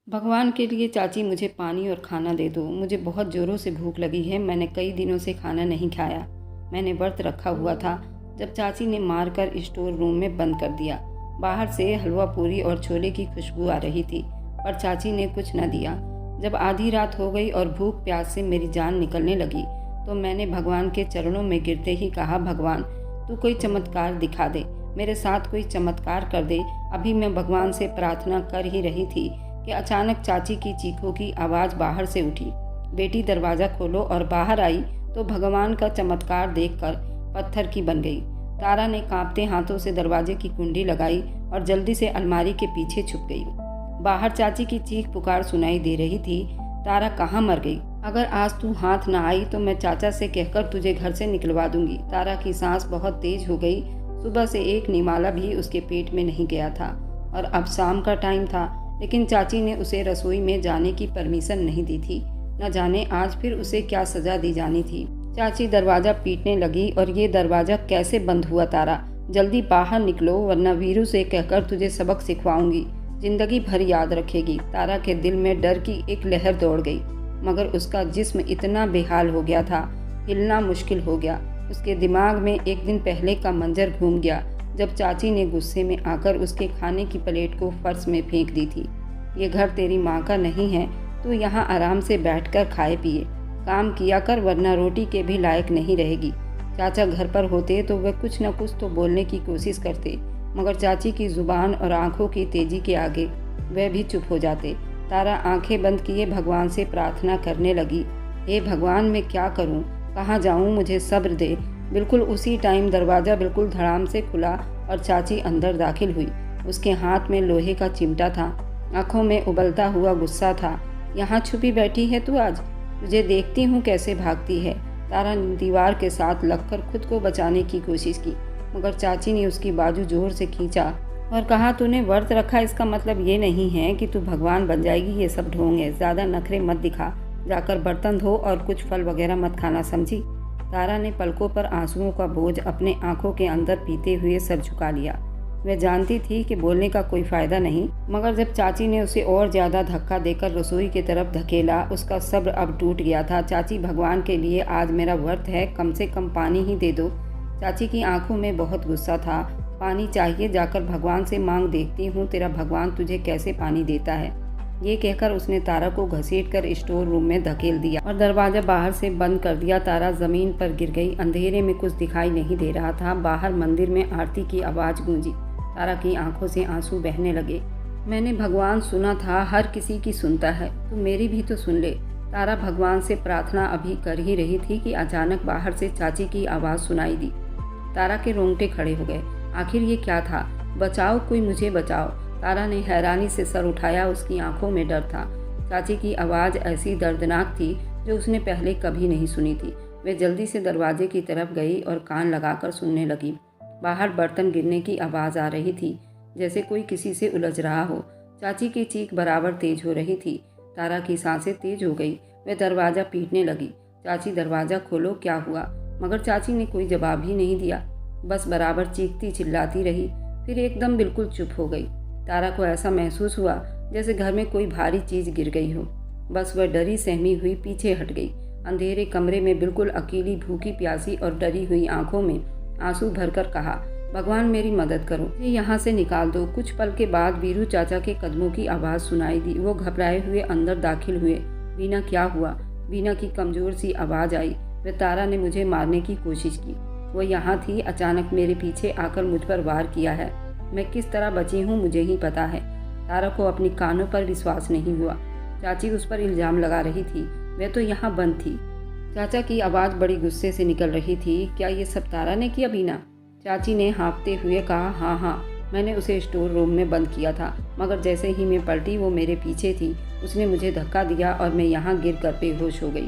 भगवान के लिए चाची मुझे पानी और खाना दे दो। मुझे बहुत ज़ोरों से भूख लगी है। मैंने कई दिनों से खाना नहीं खाया। मैंने व्रत रखा हुआ था। जब चाची ने मारकर स्टोर रूम में बंद कर दिया। बाहर से हलवा पूरी और छोले की खुशबू आ रही थी, पर चाची ने कुछ न दिया। जब आधी रात हो गई और भूख प्यास से मेरी जान निकलने लगी, तो मैंने भगवान के चरणों में गिरते ही कहा, भगवान तू कोई चमत्कार दिखा दे, मेरे साथ कोई चमत्कार कर दे। अभी मैं भगवान से प्रार्थना कर ही रही थी कि अचानक चाची की चीखों की आवाज़ बाहर से उठी। बेटी दरवाज़ा खोलो। और बाहर आई तो भगवान का चमत्कार देखकर पत्थर की बन गई। तारा ने कांपते हाथों से दरवाजे की कुंडी लगाई और जल्दी से अलमारी के पीछे छुप गई। बाहर चाची की चीख पुकार सुनाई दे रही थी, तारा कहाँ मर गई? अगर आज तू हाथ ना आई तो मैं चाचा से कहकर तुझे घर से निकलवा दूंगी। तारा की सांस बहुत तेज हो गई। सुबह से एक निवाला भी उसके पेट में नहीं गया था और अब शाम का टाइम था, लेकिन चाची ने उसे रसोई में जाने की परमिशन नहीं दी थी। न जाने आज फिर उसे क्या सजा दी जानी थी। चाची दरवाज़ा पीटने लगी, और ये दरवाज़ा कैसे बंद हुआ? तारा जल्दी बाहर निकलो, वरना वीरू से कहकर तुझे सबक सिखवाऊंगी, जिंदगी भर याद रखेगी। तारा के दिल में डर की एक लहर दौड़ गई, मगर उसका जिस्म इतना बेहाल हो गया था, हिलना मुश्किल हो गया। उसके दिमाग में एक दिन पहले का मंजर घूम गया, जब चाची ने गुस्से में आकर उसके खाने की प्लेट को फर्श में फेंक दी थी। ये घर तेरी माँ का नहीं है, तू यहाँ आराम से बैठकर खाए पिए काम किया कर, वरना रोटी के भी लायक नहीं रहेगी। चाचा घर पर होते तो वह कुछ न कुछ तो बोलने की कोशिश करते, मगर चाची की जुबान और आंखों की तेजी के आगे वह भी चुप हो जाते। तारा आंखें बंद किए भगवान से प्रार्थना करने लगी, हे भगवान मैं क्या करूं, कहाँ जाऊं, मुझे सब्र दे। बिल्कुल उसी टाइम दरवाज़ा बिल्कुल धड़ाम से खुला और चाची अंदर दाखिल हुई। उसके हाथ में लोहे का चिमटा था, आंखों में उबलता हुआ गुस्सा था। यहाँ छुपी बैठी है तू आज, तुझे देखती हूँ कैसे भागती है। तारा ने दीवार के साथ लगकर खुद को बचाने की कोशिश की, मगर चाची ने उसकी बाजू जोर से खींचा और कहा, तूने व्रत रखा, इसका मतलब ये नहीं है कि तू भगवान बन जाएगी। ये सब ढोंग है, ज़्यादा नखरे मत दिखा, जाकर बर्तन धो और कुछ फल वगैरह मत खाना, समझी? तारा ने पलकों पर आंसुओं का बोझ अपने आंखों के अंदर पीते हुए सर झुका लिया। वह जानती थी कि बोलने का कोई फायदा नहीं, मगर जब चाची ने उसे और ज़्यादा धक्का देकर रसोई की तरफ धकेला, उसका सब्र अब टूट गया था। चाची भगवान के लिए आज मेरा व्रत है, कम से कम पानी ही दे दो। चाची की आंखों में बहुत गुस्सा था। पानी चाहिए, जाकर भगवान से मांग, देखती हूँ तेरा भगवान तुझे कैसे पानी देता है। ये कहकर उसने तारा को घसीटकर स्टोर रूम में धकेल दिया और दरवाज़ा बाहर से बंद कर दिया। तारा ज़मीन पर गिर गई। अंधेरे में कुछ दिखाई नहीं दे रहा था। बाहर मंदिर में आरती की आवाज़ गूंजी। तारा की आंखों से आंसू बहने लगे। मैंने भगवान सुना था, हर किसी की सुनता है, तू मेरी भी तो सुन ले। तारा भगवान से प्रार्थना अभी कर ही रही थी कि अचानक बाहर से चाची की आवाज़ सुनाई दी। तारा के रोंगटे खड़े हो गए। आखिर ये क्या था? बचाओ, कोई मुझे बचाओ। तारा ने हैरानी से सर उठाया, उसकी आंखों में डर था। चाची की आवाज़ ऐसी दर्दनाक थी जो उसने पहले कभी नहीं सुनी थी। वे जल्दी से दरवाजे की तरफ गई और कान लगाकर सुनने लगी। बाहर बर्तन गिरने की आवाज़ आ रही थी, जैसे कोई किसी से उलझ रहा हो। चाची की चीख बराबर तेज हो रही थी। तारा की सांसें तेज हो गई। वह दरवाज़ा पीटने लगी, चाची दरवाज़ा खोलो, क्या हुआ? मगर चाची ने कोई जवाब ही नहीं दिया, बस बराबर चीखती चिल्लाती रही। फिर एकदम बिल्कुल चुप हो गई। तारा को ऐसा महसूस हुआ जैसे घर में कोई भारी चीज़ गिर गई हो। बस वह डरी सहमी हुई पीछे हट गई। अंधेरे कमरे में बिल्कुल अकेली, भूखी प्यासी और डरी हुई आंखों में आंसू भरकर कहा, भगवान मेरी मदद करो, मुझे यहाँ से निकाल दो। कुछ पल के बाद वीरू चाचा के कदमों की आवाज़ सुनाई दी। वो घबराए हुए अंदर दाखिल हुए। बीना, क्या हुआ? बीना की कमज़ोर सी आवाज़ आई। वह तारा ने मुझे मारने की कोशिश की, वो यहाँ थी, अचानक मेरे पीछे आकर मुझ पर वार किया है। मैं किस तरह बची हूँ मुझे ही पता है। तारा को अपनी कानों पर विश्वास नहीं हुआ। चाची उस पर इल्ज़ाम लगा रही थी, वह तो यहाँ बंद थी। चाचा की आवाज़ बड़ी गुस्से से निकल रही थी। क्या ये सब तारा ने किया बीना? चाची ने हाँफते हुए कहा, हाँ, मैंने उसे स्टोर रूम में बंद किया था, मगर जैसे ही मैं पलटी वो मेरे पीछे थी। उसने मुझे धक्का दिया और मैं यहाँ गिर कर बेहोश हो गई।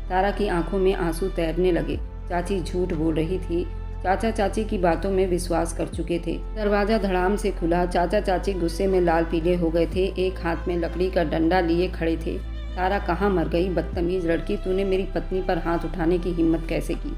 तारा की आंखों में आंसू तैरने लगे। चाची झूठ बोल रही थी। चाचा चाची की बातों में विश्वास कर चुके थे। दरवाज़ा धड़ाम से खुला। चाचा चाची गुस्से में लाल पीले हो गए थे। एक हाथ में लकड़ी का डंडा लिए खड़े थे। तारा कहाँ मर गई? बदतमीज लड़की, तूने मेरी पत्नी पर हाथ उठाने की हिम्मत कैसे की?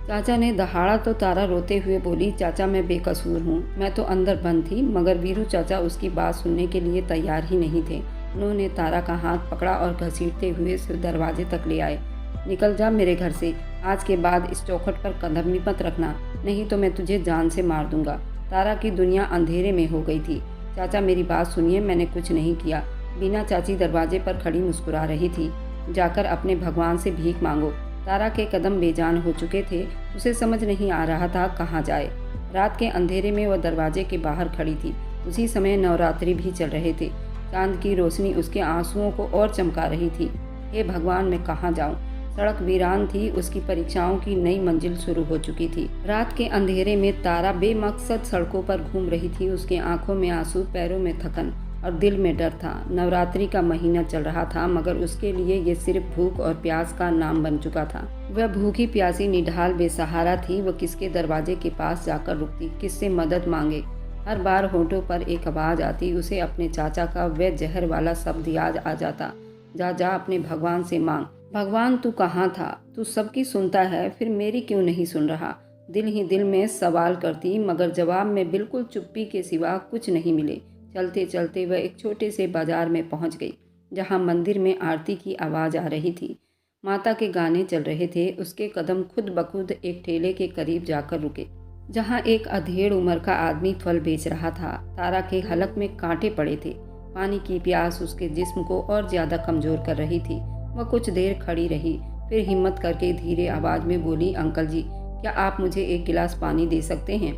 चाचा ने दहाड़ा तो तारा रोते हुए बोली, चाचा मैं बेकसूर हूँ, मैं तो अंदर बंद थी। मगर वीरू चाचा उसकी बात सुनने के लिए तैयार ही नहीं थे। उन्होंने तारा का हाथ पकड़ा और घसीटते हुए उसे दरवाजे तक ले आए। निकल जा मेरे घर से, आज के बाद इस चौखट पर कदम भी मत रखना, नहीं तो मैं तुझे जान से मार दूंगा। तारा की दुनिया अंधेरे में हो गई थी। चाचा मेरी बात सुनिए, मैंने कुछ नहीं किया। बीना चाची दरवाजे पर खड़ी मुस्कुरा रही थी। जाकर अपने भगवान से भीख मांगो। तारा के कदम बेजान हो चुके थे, उसे समझ नहीं आ रहा था कहाँ जाए। रात के अंधेरे में वह दरवाजे के बाहर खड़ी थी। उसी समय नवरात्रि भी चल रहे थे। चांद की रोशनी उसके आंसुओं को और चमका रही थी। हे भगवान, मैं कहाँ जाऊँ। सड़क वीरान थी, उसकी परीक्षाओं की नई मंजिल शुरू हो चुकी थी। रात के अंधेरे में तारा बेमकसद सड़कों पर घूम रही थी। उसके आंखों में आंसू, पैरों में थकन और दिल में डर था। नवरात्रि का महीना चल रहा था, मगर उसके लिए ये सिर्फ भूख और प्यास का नाम बन चुका था। वह भूखी प्यासी निढाल बेसहारा थी। वह किसके दरवाजे के पास जाकर रुकती, किससे मदद मांगे। हर बार होठों पर एक आवाज़ आती, उसे अपने चाचा का वह जहर वाला शब्द याद आ जाता, जा जा अपने भगवान से मांग। भगवान तू कहाँ था? तू सबकी सुनता है, फिर मेरी क्यों नहीं सुन रहा? दिल ही दिल में सवाल करती, मगर जवाब में बिल्कुल चुप्पी के सिवा कुछ नहीं मिले। चलते चलते वह एक छोटे से बाजार में पहुंच गई, जहां मंदिर में आरती की आवाज़ आ रही थी। माता के गाने चल रहे थे। उसके कदम खुद ब खुद एक ठेले के करीब जाकर रुके, जहां एक अधेड़ उम्र का आदमी फल बेच रहा था। तारा के हलक में कांटे पड़े थे। पानी की प्यास उसके जिस्म को और ज़्यादा कमज़ोर कर रही थी। वह कुछ देर खड़ी रही, फिर हिम्मत करके धीरे आवाज़ में बोली, अंकल जी, क्या आप मुझे एक गिलास पानी दे सकते हैं?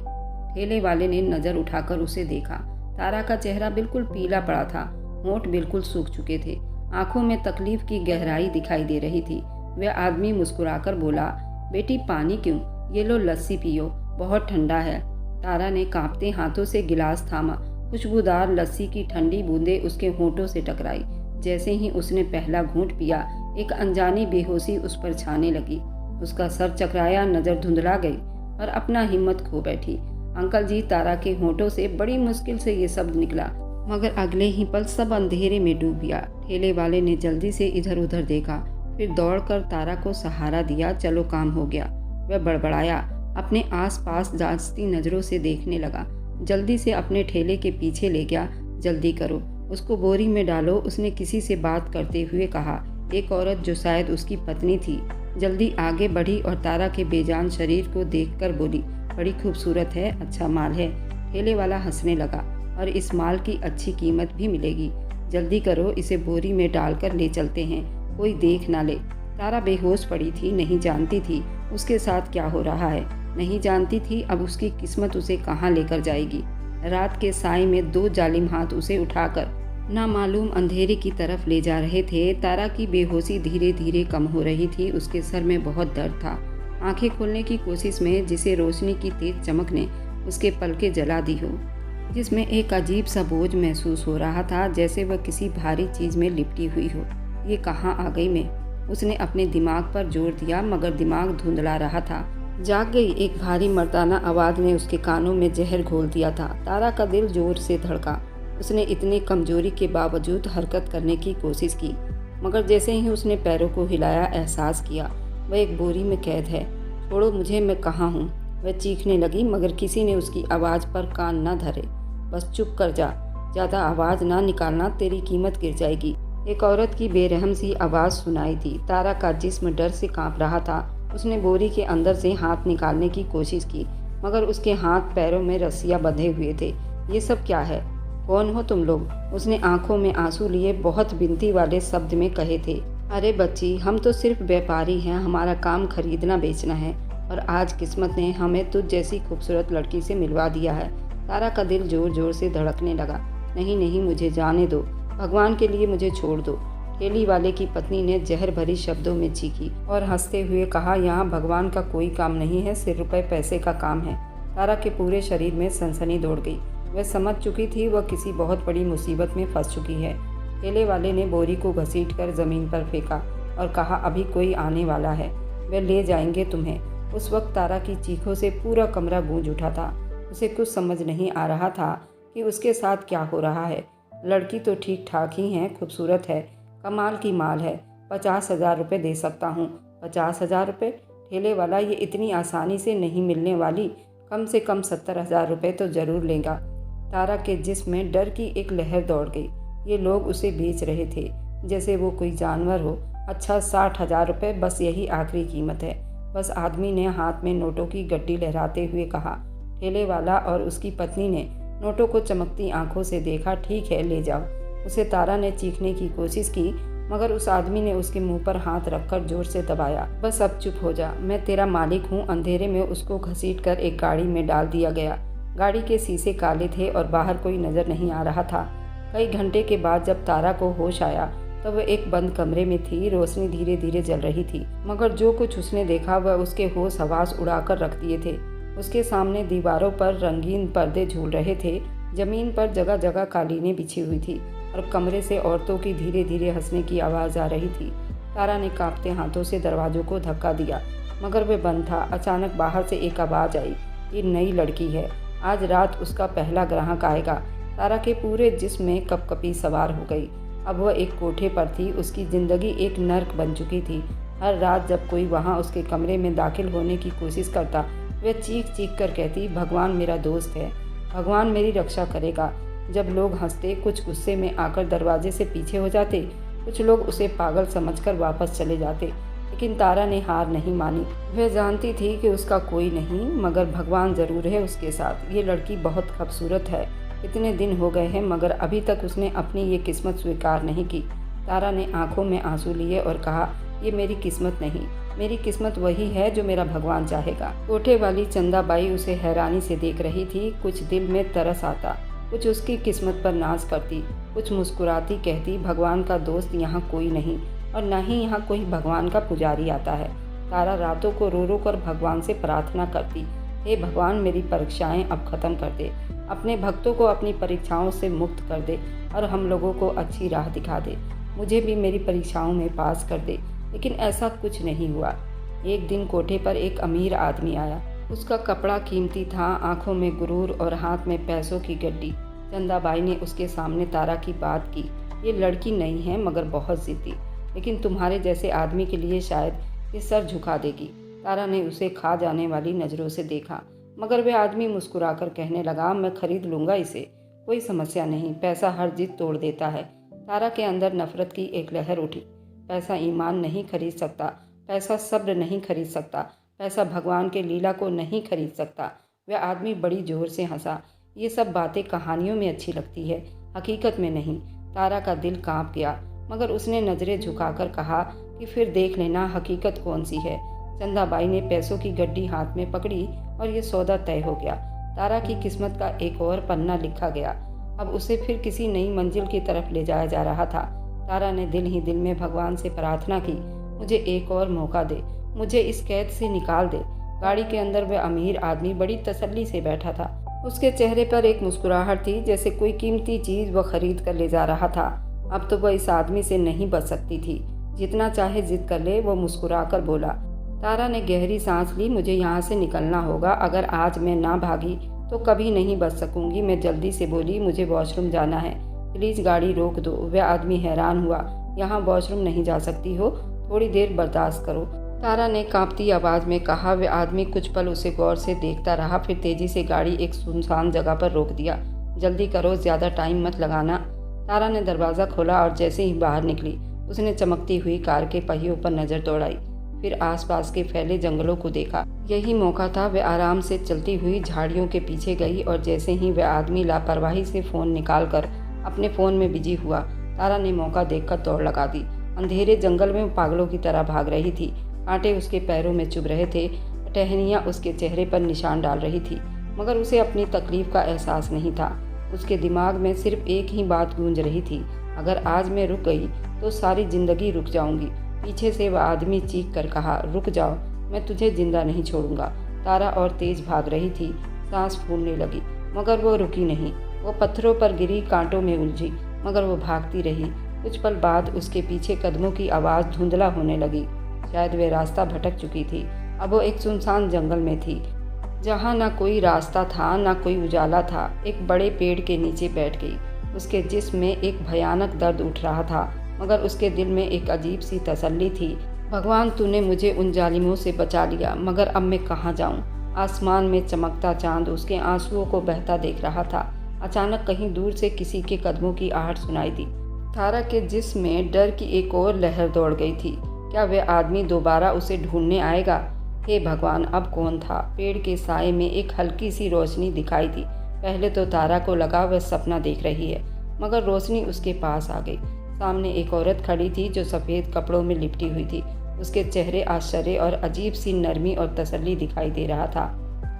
ठेले वाले ने नज़र उठाकर उसे देखा। तारा का चेहरा बिल्कुल पीला पड़ा था, होंठ बिल्कुल सूख चुके थे, आंखों में तकलीफ की गहराई दिखाई दे रही थी। वह आदमी मुस्कुराकर बोला, बेटी पानी क्यों, ये लो लस्सी पियो, बहुत ठंडा है। तारा ने कांपते हाथों से गिलास थामा। खुशबूदार लस्सी की ठंडी बूंदें उसके होंठों से टकराई। जैसे ही उसने पहला घूंट पिया, एक अनजानी बेहोशी उस पर छाने लगी। उसका सर चकराया, नज़र धुंधला गई और अपना हिम्मत खो बैठी। अंकल जी, तारा के होंठों से बड़ी मुश्किल से ये शब्द निकला, मगर अगले ही पल सब अंधेरे में डूब गया। ठेले वाले ने जल्दी से इधर उधर देखा, फिर दौड़कर तारा को सहारा दिया। चलो काम हो गया। वह बड़बड़ाया, अपने आसपास जांचती नज़रों से देखने लगा। जल्दी से अपने ठेले के पीछे ले गया। जल्दी करो, उसको बोरी में डालो, उसने किसी से बात करते हुए कहा। एक औरत जो शायद उसकी पत्नी थी जल्दी आगे बढ़ी और तारा के बेजान शरीर को देखकर बोली, बड़ी खूबसूरत है, अच्छा माल है। ठेले वाला हंसने लगा, और इस माल की अच्छी कीमत भी मिलेगी। जल्दी करो, इसे बोरी में डालकर ले चलते हैं, कोई देख ना ले। तारा बेहोश पड़ी थी, नहीं जानती थी उसके साथ क्या हो रहा है, नहीं जानती थी अब उसकी किस्मत उसे कहाँ लेकर जाएगी। रात के साए में दो जालिम हाथ उसे उठाकर नामालूम अंधेरे की तरफ ले जा रहे थे। तारा की बेहोशी धीरे धीरे कम हो रही थी। उसके सर में बहुत दर्द था। आंखें खोलने की कोशिश में जिसे रोशनी की तेज चमक ने उसके पलकें जला दी हो, जिसमें एक अजीब सा बोझ महसूस हो रहा था, जैसे वह किसी भारी चीज़ में लिपटी हुई हो। ये कहाँ आ गई मैं? उसने अपने दिमाग पर जोर दिया, मगर दिमाग धुंधला रहा था। जाग गई, एक भारी मर्दाना आवाज़ ने उसके कानों में जहर घोल दिया था। तारा का दिल जोर से धड़का। उसने इतनी कमजोरी के बावजूद हरकत करने की कोशिश की, मगर जैसे ही उसने पैरों को हिलाया, एहसास किया वह एक बोरी में कैद है। छोड़ो मुझे, मैं कहाँ हूँ? वह चीखने लगी, मगर किसी ने उसकी आवाज़ पर कान न धरे। बस चुप कर जा, ज़्यादा आवाज़ ना निकालना, तेरी कीमत गिर जाएगी। एक औरत की बेरहम सी आवाज़ सुनाई दी। तारा का जिस्म डर से काँप रहा था। उसने बोरी के अंदर से हाथ निकालने की कोशिश की, मगर उसके हाथ पैरों में रस्सियाँ बंधे हुए थे। ये सब क्या है? कौन हो तुम लोग? उसने आंखों में आंसू लिए बहुत विनती वाले शब्द में कहे थे। अरे बच्ची, हम तो सिर्फ व्यापारी हैं, हमारा काम खरीदना बेचना है, और आज किस्मत ने हमें तुझ जैसी खूबसूरत लड़की से मिलवा दिया है। तारा का दिल जोर जोर से धड़कने लगा। नहीं नहीं, मुझे जाने दो, भगवान के लिए मुझे छोड़ दो। ठेली वाले की पत्नी ने जहर भरी शब्दों में चीखी और हंसते हुए कहा, यहाँ भगवान का कोई काम नहीं है, सिर्फ रुपए पैसे का काम है। तारा के पूरे शरीर में सनसनी दौड़ गई। वह समझ चुकी थी वह किसी बहुत बड़ी मुसीबत में फंस चुकी है। ठेले वाले ने बोरी को घसीटकर ज़मीन पर फेंका और कहा, अभी कोई आने वाला है, वे ले जाएंगे तुम्हें। उस वक्त तारा की चीखों से पूरा कमरा गूंज उठा था। उसे कुछ समझ नहीं आ रहा था कि उसके साथ क्या हो रहा है। लड़की तो ठीक ठाक ही है, खूबसूरत है, कमाल की माल है, 50,000 रुपये दे सकता हूँ। 50,000 रुपये? ठेले वाला, ये इतनी आसानी से नहीं मिलने वाली, कम से कम 70,000 रुपये तो ज़रूर लेगा। तारा के जिस्म में डर की एक लहर दौड़ गई। ये लोग उसे बेच रहे थे जैसे वो कोई जानवर हो। अच्छा, 60,000 रुपये, बस यही आखिरी कीमत है। बस आदमी ने हाथ में नोटों की गड्डी लहराते हुए कहा। ठेले वाला और उसकी पत्नी ने नोटों को चमकती आंखों से देखा। ठीक है, ले जाओ। उसे तारा ने चीखने की कोशिश की, मगर उस आदमी ने उसके मुंह पर हाथ रखकर जोर से दबाया। बस अब चुप हो जा, मैं तेरा मालिक हूँ। अंधेरे में उसको घसीटकर एक गाड़ी में डाल दिया गया। गाड़ी के शीशे काले थे और बाहर कोई नजर नहीं आ रहा था। कई घंटे के बाद जब तारा को होश आया तब वह एक बंद कमरे में थी। रोशनी धीरे धीरे जल रही थी, मगर जो कुछ उसने देखा वह उसके होश हवास उड़ाकर रख दिए थे। उसके सामने दीवारों पर रंगीन पर्दे झूल रहे थे, जमीन पर जगह जगह कालीनें बिछी हुई थी और कमरे से औरतों की धीरे धीरे हंसने की आवाज़ आ रही थी। तारा ने कांपते हाथों से दरवाजों को धक्का दिया, मगर वह बंद था। अचानक बाहर से एक आवाज़ आई, ये नई लड़की है, आज रात उसका पहला ग्राहक आएगा। तारा के पूरे जिस्म में कपकपी सवार हो गई। अब वह एक कोठे पर थी। उसकी ज़िंदगी एक नर्क बन चुकी थी। हर रात जब कोई वहाँ उसके कमरे में दाखिल होने की कोशिश करता, वह चीख चीख कर कहती, भगवान मेरा दोस्त है, भगवान मेरी रक्षा करेगा। जब लोग हंसते, कुछ गुस्से में आकर दरवाजे से पीछे हो जाते, कुछ लोग उसे पागल समझकर वापस चले जाते, लेकिन तारा ने हार नहीं मानी। वह जानती थी कि उसका कोई नहीं, मगर भगवान ज़रूर है उसके साथ। ये लड़की बहुत खूबसूरत है। इतने दिन हो गए हैं, मगर अभी तक उसने अपनी ये किस्मत स्वीकार नहीं की। तारा ने आंखों में आंसू लिए और कहा, ये मेरी किस्मत नहीं, मेरी किस्मत वही है जो मेरा भगवान चाहेगा। कोठे वाली चंदाबाई उसे हैरानी से देख रही थी। कुछ दिल में तरस आता, कुछ उसकी किस्मत पर नाज करती, कुछ मुस्कुराती, कहती, भगवान का दोस्त यहाँ कोई नहीं और न ही यहाँ कोई भगवान का पुजारी आता है। तारा रातों को रो रो कर भगवान से प्रार्थना करती, हे भगवान, मेरी परीक्षाएं अब ख़त्म कर दे, अपने भक्तों को अपनी परीक्षाओं से मुक्त कर दे और हम लोगों को अच्छी राह दिखा दे, मुझे भी मेरी परीक्षाओं में पास कर दे। लेकिन ऐसा कुछ नहीं हुआ। एक दिन कोठे पर एक अमीर आदमी आया। उसका कपड़ा कीमती था, आंखों में गुरूर और हाथ में पैसों की गड्डी। चंदाबाई ने उसके सामने तारा की बात की, ये लड़की नहीं है मगर बहुत ज़िद्दी, लेकिन तुम्हारे जैसे आदमी के लिए शायद ये सर झुका देगी। तारा ने उसे खा जाने वाली नज़रों से देखा, मगर वह आदमी मुस्कुराकर कहने लगा, मैं खरीद लूँगा इसे, कोई समस्या नहीं, पैसा हर जिद तोड़ देता है। तारा के अंदर नफरत की एक लहर उठी। पैसा ईमान नहीं खरीद सकता, पैसा सब्र नहीं खरीद सकता, पैसा भगवान के लीला को नहीं खरीद सकता। वह आदमी बड़ी जोर से हंसा। ये सब बातें कहानियों में अच्छी लगती है, हकीकत में नहीं। तारा का दिल कांप गया, मगर उसने नज़रें झुकाकर कहा कि फिर देख लेना हकीकत कौन सी है। चंदाबाई ने पैसों की गड्डी हाथ में पकड़ी और ये सौदा तय हो गया। तारा की किस्मत का एक और पन्ना लिखा गया। अब उसे फिर किसी नई मंजिल की तरफ ले जाया जा रहा था। तारा ने दिल ही दिल में भगवान से प्रार्थना की, मुझे एक और मौका दे, मुझे इस कैद से निकाल दे। गाड़ी के अंदर वह अमीर आदमी बड़ी तसल्ली से बैठा था। उसके चेहरे पर एक मुस्कुराहट थी, जैसे कोई कीमती चीज़ वह खरीद कर ले जा रहा था। अब तो वह इस आदमी से नहीं बच सकती थी, जितना चाहे जिद कर ले। वो मुस्कुरा कर बोला। तारा ने गहरी सांस ली, मुझे यहाँ से निकलना होगा, अगर आज मैं ना भागी तो कभी नहीं बच सकूंगी। मैं जल्दी से बोली, मुझे वॉशरूम जाना है, प्लीज़ गाड़ी रोक दो। वह आदमी हैरान हुआ, यहाँ वॉशरूम नहीं जा सकती हो, थोड़ी देर बर्दाश्त करो, तारा ने कांपती आवाज़ में कहा। वह आदमी कुछ पल उसे गौर से देखता रहा, फिर तेज़ी से गाड़ी एक सुनसान जगह पर रोक दिया। जल्दी करो, ज़्यादा टाइम मत लगाना। तारा ने दरवाज़ा खोला और जैसे ही बाहर निकली उसने चमकती हुई कार के पहियों पर नज़र दौड़ाई, फिर आसपास के फैले जंगलों को देखा। यही मौका था। वह आराम से चलती हुई झाड़ियों के पीछे गई और जैसे ही वह आदमी लापरवाही से फ़ोन निकालकर अपने फ़ोन में बिजी हुआ, तारा ने मौका देखकर दौड़ लगा दी। अंधेरे जंगल में पागलों की तरह भाग रही थी। कांटे उसके पैरों में चुभ रहे थे, टहनियाँ उसके चेहरे पर निशान डाल रही थी, मगर उसे अपनी तकलीफ का एहसास नहीं था। उसके दिमाग में सिर्फ एक ही बात गूंज रही थी, अगर आज मैं रुक गई तो सारी ज़िंदगी रुक जाऊंगी। पीछे से वह आदमी चीख कर कहा, रुक जाओ, मैं तुझे जिंदा नहीं छोड़ूंगा। तारा और तेज भाग रही थी, सांस फूलने लगी, मगर वो रुकी नहीं। वो पत्थरों पर गिरी, कांटों में उलझी, मगर वो भागती रही। कुछ पल बाद उसके पीछे कदमों की आवाज़ धुंधला होने लगी। शायद वे रास्ता भटक चुकी थी। अब वो एक सुनसान जंगल में थी, जहाँ ना कोई रास्ता था ना कोई उजाला था। एक बड़े पेड़ के नीचे बैठ गई। उसके जिस्म में एक भयानक दर्द उठ रहा था, मगर उसके दिल में एक अजीब सी तसल्ली थी। भगवान, तूने मुझे उन जालिमों से बचा लिया, मगर अब मैं कहाँ जाऊँ? आसमान में चमकता चांद उसके आंसुओं को बहता देख रहा था। अचानक कहीं दूर से किसी के कदमों की आहट सुनाई दी। तारा के जिस्म में डर की एक और लहर दौड़ गई थी। क्या वह आदमी दोबारा उसे ढूंढने आएगा? हे भगवान, अब कौन था? पेड़ के साए में एक हल्की सी रोशनी दिखाई दी। पहले तो तारा को लगा वह सपना देख रही है, मगर रोशनी उसके पास आ गई। सामने एक औरत खड़ी थी जो सफ़ेद कपड़ों में लिपटी हुई थी। उसके चेहरे आश्चर्य और अजीब सी नरमी और तसल्ली दिखाई दे रहा था।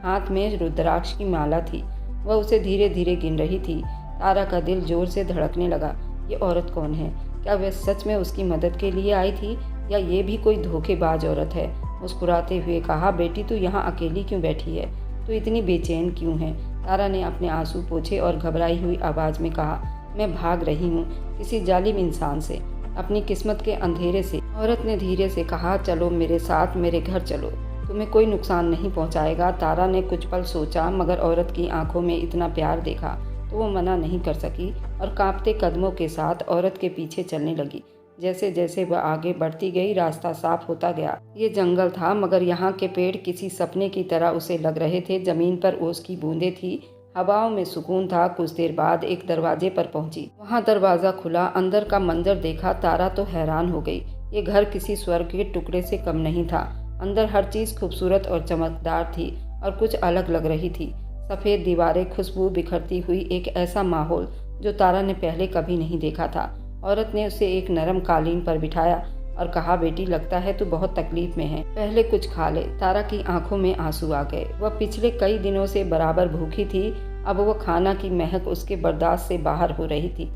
हाथ में रुद्राक्ष की माला थी। वह उसे धीरे धीरे गिन रही थी। तारा का दिल जोर से धड़कने लगा। ये औरत कौन है? क्या वह सच में उसकी मदद के लिए आई थी, या ये भी कोई धोखेबाज औरत है? मुस्कुराते हुए कहा, बेटी तू यहाँ अकेली क्यों बैठी है? तू इतनी बेचैन क्यों है? तारा ने अपने आंसू पोंछे और घबराई हुई आवाज़ में कहा, मैं भाग रही हूँ किसी जालिम इंसान से, अपनी किस्मत के अंधेरे से। औरत ने धीरे से कहा, चलो मेरे साथ, मेरे घर चलो, तुम्हें कोई नुकसान नहीं पहुँचाएगा। तारा ने कुछ पल सोचा, मगर औरत की आंखों में इतना प्यार देखा तो वो मना नहीं कर सकी और कांपते कदमों के साथ औरत के पीछे चलने लगी। जैसे जैसे वह आगे बढ़ती गई, रास्ता साफ होता गया। ये जंगल था, मगर यहाँ के पेड़ किसी सपने की तरह उसे लग रहे थे। जमीन पर ओस की बूंदें थी, हवाओं में सुकून था। कुछ देर बाद एक दरवाजे पर पहुंची। वहां दरवाज़ा खुला। अंदर का मंजर देखा। तारा तो हैरान हो गई। ये घर किसी स्वर्ग के टुकड़े से कम नहीं था। अंदर हर चीज़ खूबसूरत और चमकदार थी और कुछ अलग लग रही थी। सफ़ेद दीवारें, खुशबू बिखरती हुई, एक ऐसा माहौल जो तारा ने पहले कभी नहीं देखा था। औरत ने उसे एक नरम कालीन पर बिठाया और कहा, बेटी लगता है तू बहुत तकलीफ में है, पहले कुछ खा ले। तारा की आंखों में आंसू आ गए। वह पिछले कई दिनों से बराबर भूखी थी। अब वह खाना की महक उसके बर्दाश्त से बाहर हो रही थी।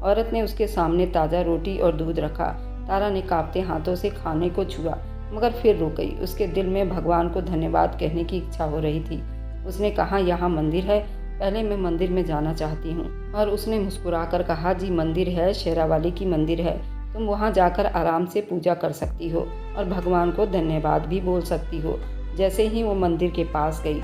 औरत ने उसके सामने ताज़ा रोटी और दूध रखा। तारा ने कांपते हाथों से खाने को छुआ, मगर फिर रुक गई। उसके दिल में भगवान को धन्यवाद कहने की इच्छा हो रही थी। उसने कहा, यहाँ मंदिर है, पहले मैं मंदिर में जाना चाहती हूँ। और उसने मुस्कुराकर कहा, जी मंदिर है, शेरावाली की मंदिर है, तुम वहाँ जाकर आराम से पूजा कर सकती हो और भगवान को धन्यवाद भी बोल सकती हो। जैसे ही वो मंदिर के पास गई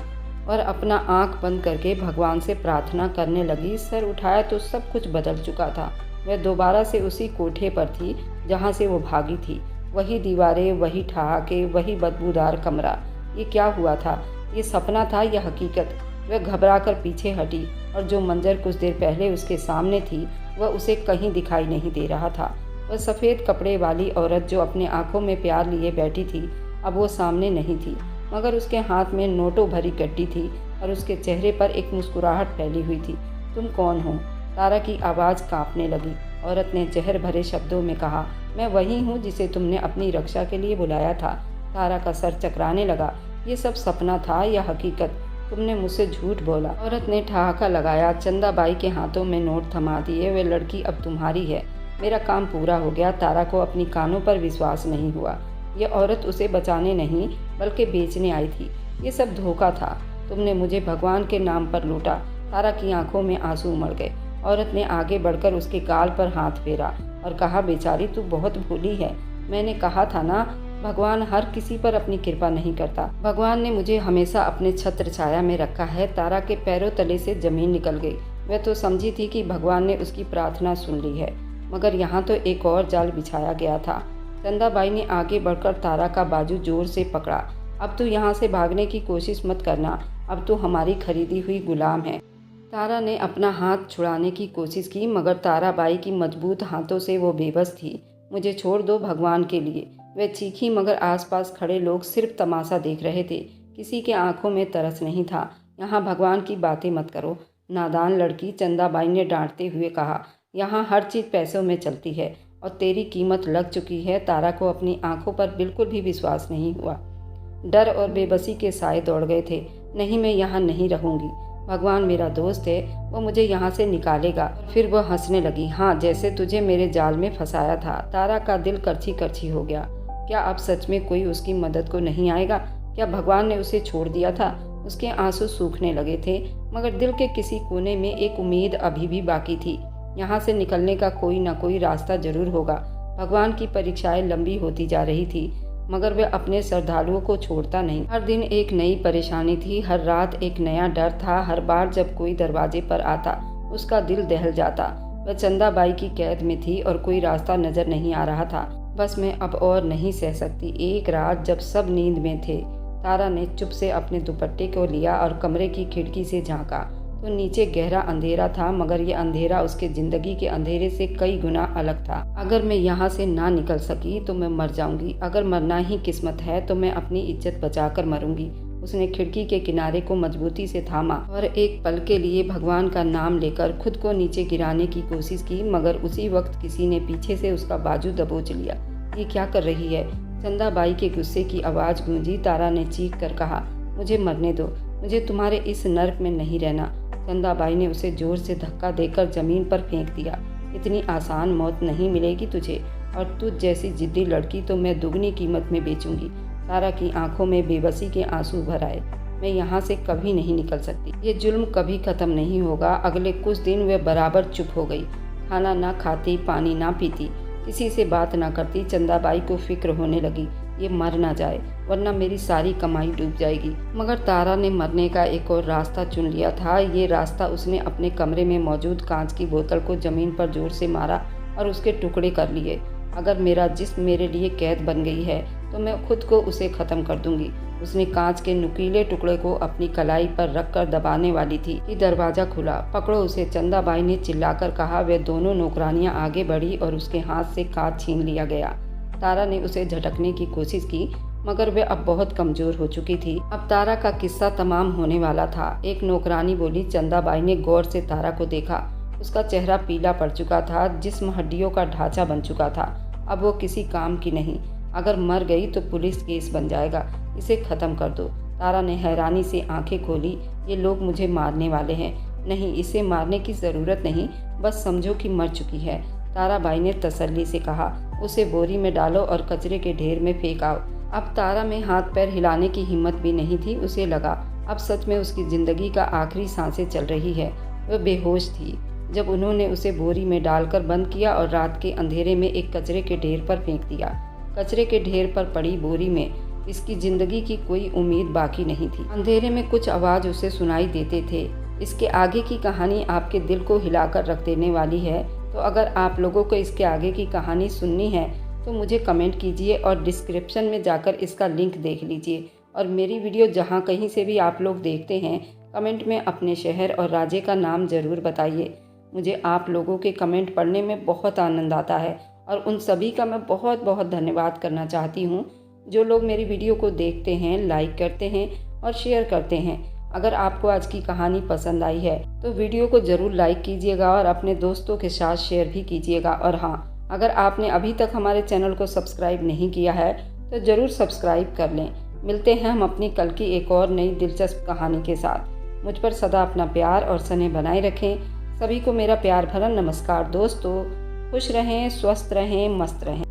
और अपना आंख बंद करके भगवान से प्रार्थना करने लगी, सर उठाया तो सब कुछ बदल चुका था। वह दोबारा से उसी कोठे पर थी जहाँ से वो भागी थी। वही दीवारें, वही ठहाके, वही बदबूदार कमरा। ये क्या हुआ था? ये सपना था या हकीकत? वह घबराकर पीछे हटी और जो मंजर कुछ देर पहले उसके सामने थी वह उसे कहीं दिखाई नहीं दे रहा था। वह सफ़ेद कपड़े वाली औरत जो अपने आंखों में प्यार लिए बैठी थी, अब वो सामने नहीं थी, मगर उसके हाथ में नोटों भरी गड्डी थी और उसके चेहरे पर एक मुस्कुराहट फैली हुई थी। तुम कौन हो? तारा की आवाज़ कांपने लगी। औरत ने जहर भरे शब्दों में कहा, मैं वही हूँ जिसे तुमने अपनी रक्षा के लिए बुलाया था। तारा का सर चकराने लगा। ये सब सपना था या हकीकत? तुमने मुझसे झूठ बोला। औरत ने ठहाका लगाया। चंदाबाई के हाथों में नोट थमा दिए। वे लड़की अब तुम्हारी है। मेरा काम पूरा हो गया। तारा को अपनी कानों पर विश्वास नहीं हुआ। यह औरत उसे बचाने नहीं बल्कि बेचने आई थी। ये सब धोखा था। तुमने मुझे भगवान के नाम पर लूटा। तारा की आंखों में आंसू उमड़ गए। औरत ने आगे बढ़कर उसके गाल पर हाथ फेरा और कहा, बेचारी तू बहुत भोली है। मैंने कहा था ना, भगवान हर किसी पर अपनी कृपा नहीं करता। भगवान ने मुझे हमेशा अपने छत्र छाया में रखा है। तारा के पैरों तले से जमीन निकल गई। वह तो समझी थी कि भगवान ने उसकी प्रार्थना सुन ली है, मगर यहाँ तो एक और जाल बिछाया गया था। चंदाबाई ने आगे बढ़कर तारा का बाजू जोर से पकड़ा। अब तू यहाँ से भागने की कोशिश मत करना। अब तू हमारी खरीदी हुई गुलाम है। तारा ने अपना हाथ छुड़ाने की कोशिश की, मगर ताराबाई की मजबूत हाथों से वो बेबस थी। मुझे छोड़ दो भगवान के लिए, वह चीखी, मगर आसपास खड़े लोग सिर्फ तमाशा देख रहे थे। किसी के आंखों में तरस नहीं था। यहाँ भगवान की बातें मत करो, नादान लड़की, चंदाबाई ने डांटते हुए कहा। यहाँ हर चीज़ पैसों में चलती है और तेरी कीमत लग चुकी है। तारा को अपनी आंखों पर बिल्कुल भी विश्वास नहीं हुआ। डर और बेबसी के साए दौड़ गए थे। नहीं, मैं यहाँ नहीं रहूँगी। भगवान मेरा दोस्त है, वो मुझे यहाँ से निकालेगा। फिर वह हंसने लगी। हाँ, जैसे तुझे मेरे जाल में फंसाया था। तारा का दिल करछी करछी हो गया। क्या अब सच में कोई उसकी मदद को नहीं आएगा? क्या भगवान ने उसे छोड़ दिया था? उसके आंसू सूखने लगे थे, मगर दिल के किसी कोने में एक उम्मीद अभी भी बाकी थी। यहाँ से निकलने का कोई ना कोई रास्ता जरूर होगा। भगवान की परीक्षाएं लंबी होती जा रही थी, मगर वह अपने श्रद्धालुओं को छोड़ता नहीं। हर दिन एक नई परेशानी थी, हर रात एक नया डर था। हर बार जब कोई दरवाजे पर आता, उसका दिल दहल जाता। वह चंदाबाई की कैद में थी और कोई रास्ता नजर नहीं आ रहा था। बस मैं अब और नहीं सह सकती। एक रात जब सब नींद में थे, तारा ने चुप से अपने दुपट्टे को लिया और कमरे की खिड़की से झांका तो नीचे गहरा अंधेरा था, मगर ये अंधेरा उसके ज़िंदगी के अंधेरे से कई गुना अलग था। अगर मैं यहाँ से ना निकल सकी तो मैं मर जाऊंगी। अगर मरना ही किस्मत है तो मैं अपनी इज्जत बचाकर मरूंगी। उसने खिड़की के किनारे को मजबूती से थामा और एक पल के लिए भगवान का नाम लेकर खुद को नीचे गिराने की कोशिश की, मगर उसी वक्त किसी ने पीछे से उसका बाजू दबोच लिया। ये क्या कर रही है? चंदाबाई के गुस्से की आवाज़ गूंजी। तारा ने चीख कर कहा, मुझे मरने दो, मुझे तुम्हारे इस नर्क में नहीं रहना। चंदाबाई ने उसे जोर से धक्का देकर जमीन पर फेंक दिया। इतनी आसान मौत नहीं मिलेगी तुझे, और तुझ जैसी जिद्दी लड़की तो मैं दुगनी कीमत में बेचूंगी। तारा की आंखों में बेबसी के आंसू भर आए। मैं यहाँ से कभी नहीं निकल सकती, ये जुल्म कभी खत्म नहीं होगा। अगले कुछ दिन वह बराबर चुप हो गई। खाना ना खाती, पानी ना पीती, किसी से बात ना करती। चंदाबाई को फिक्र होने लगी, ये मर ना जाए वरना मेरी सारी कमाई डूब जाएगी। मगर तारा ने मरने का एक और रास्ता चुन लिया था। ये रास्ता उसने अपने कमरे में मौजूद कांच की बोतल को जमीन पर जोर से मारा और उसके टुकड़े कर लिए। अगर मेरा जिस्म मेरे लिए कैद बन गई है तो मैं खुद को उसे ख़त्म कर दूंगी। उसने कांच के नुकीले टुकड़े को अपनी कलाई पर रखकर दबाने वाली थी कि दरवाज़ा खुला। पकड़ो उसे, चंदाबाई ने चिल्लाकर कहा। वे दोनों नौकरानियां आगे बढ़ी और उसके हाथ से कांच छीन लिया गया। तारा ने उसे झटकने की कोशिश की, मगर वह अब बहुत कमज़ोर हो चुकी थी। अब तारा का किस्सा तमाम होने वाला था। एक नौकरानी बोली। चंदाबाई ने गौर से तारा को देखा। उसका चेहरा पीला पड़ चुका था, जिस्म हड्डियों का ढांचा बन चुका था। अब वो किसी काम की नहीं। अगर मर गई तो पुलिस केस बन जाएगा। इसे ख़त्म कर दो। तारा ने हैरानी से आंखें खोली। ये लोग मुझे मारने वाले हैं। नहीं, इसे मारने की ज़रूरत नहीं, बस समझो कि मर चुकी है। ताराबाई ने तसल्ली से कहा। उसे बोरी में डालो और कचरे के ढेर में फेंक आओ। अब तारा में हाथ पैर हिलाने की हिम्मत भी नहीं थी। उसे लगा अब सच में उसकी ज़िंदगी का आखिरी सांसें चल रही है। वह बेहोश थी जब उन्होंने उसे बोरी में डालकर बंद किया और रात के अंधेरे में एक कचरे के ढेर पर फेंक दिया। कचरे के ढेर पर पड़ी बोरी में इसकी ज़िंदगी की कोई उम्मीद बाकी नहीं थी। अंधेरे में कुछ आवाज़ उसे सुनाई देते थे। इसके आगे की कहानी आपके दिल को हिलाकर रख देने वाली है। तो अगर आप लोगों को इसके आगे की कहानी सुननी है तो मुझे कमेंट कीजिए और डिस्क्रिप्शन में जाकर इसका लिंक देख लीजिए। और मेरी वीडियो जहाँ कहीं से भी आप लोग देखते हैं, कमेंट में अपने शहर और राज्य का नाम ज़रूर बताइए। मुझे आप लोगों के कमेंट पढ़ने में बहुत आनंद आता है और उन सभी का मैं बहुत बहुत धन्यवाद करना चाहती हूँ जो लोग मेरी वीडियो को देखते हैं, लाइक करते हैं और शेयर करते हैं। अगर आपको आज की कहानी पसंद आई है तो वीडियो को ज़रूर लाइक कीजिएगा और अपने दोस्तों के साथ शेयर भी कीजिएगा। और हाँ, अगर आपने अभी तक हमारे चैनल को सब्सक्राइब नहीं किया है तो ज़रूर सब्सक्राइब कर लें। मिलते हैं हम अपनी कल की एक और नई दिलचस्प कहानी के साथ। मुझ पर सदा अपना प्यार और स्नेह बनाए रखें। सभी को मेरा प्यार भरा नमस्कार। दोस्तों, खुश रहें, स्वस्थ रहें, मस्त रहें।